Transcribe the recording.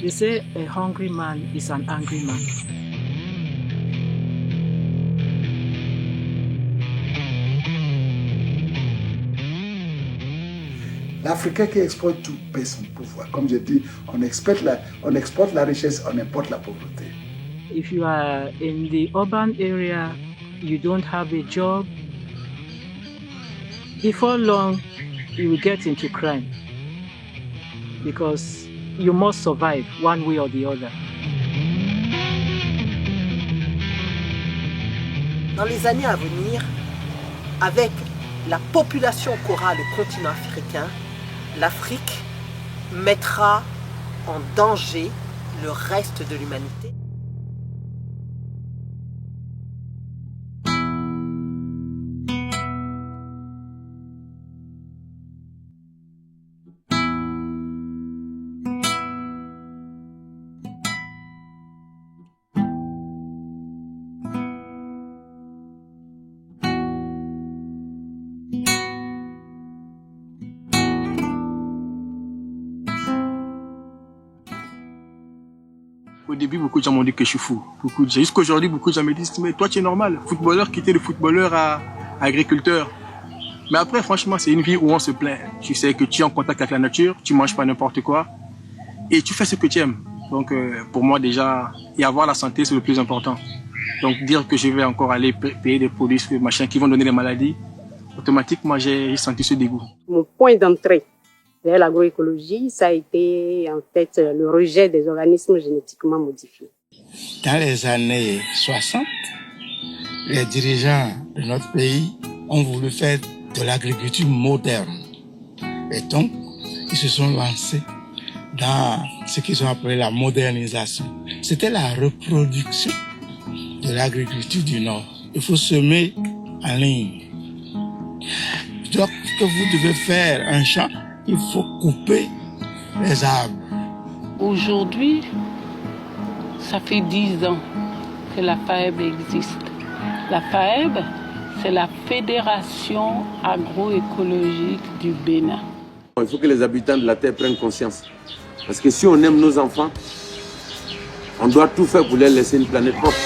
They say a hungry man is an angry man. L'Africain qui exploite tout paie son pouvoir. Comme je dis, on exporte la richesse, on importe la pauvreté. If you are in the urban area, you don't have a job, before long, you will get into crime because you must survive one way or the other. Dans les années à venir, avec la population qu'aura le continent africain, l'Afrique mettra en danger le reste de l'humanité. Au début, beaucoup de gens m'ont dit que je suis fou. Jusqu'aujourd'hui, beaucoup de gens me disent « Mais toi, tu es normal. Footballeur, quitter de footballeur à agriculteur. » Mais après, franchement, c'est une vie où on se plaint. Tu sais que tu es en contact avec la nature, tu manges pas n'importe quoi et tu fais ce que tu aimes. Donc, pour moi, déjà, et avoir la santé, c'est le plus important. Donc, dire que je vais encore aller payer des produits, machin, qui vont donner des maladies, automatiquement, j'ai senti ce dégoût. Mon point d'entrée vers l'agroécologie, ça a été en fait le rejet des organismes génétiquement modifiés. Dans les années 60, les dirigeants de notre pays ont voulu faire de l'agriculture moderne. Et donc, ils se sont lancés dans ce qu'ils ont appelé la modernisation. C'était la reproduction de l'agriculture du Nord. Il faut semer en ligne. Donc, que vous devez faire un champ, il faut couper les arbres. Aujourd'hui, ça fait 10 ans que la FAEB existe. La FAEB, c'est la Fédération agroécologique du Bénin. Il faut que les habitants de la terre prennent conscience. Parce que si on aime nos enfants, on doit tout faire pour leur laisser une planète propre.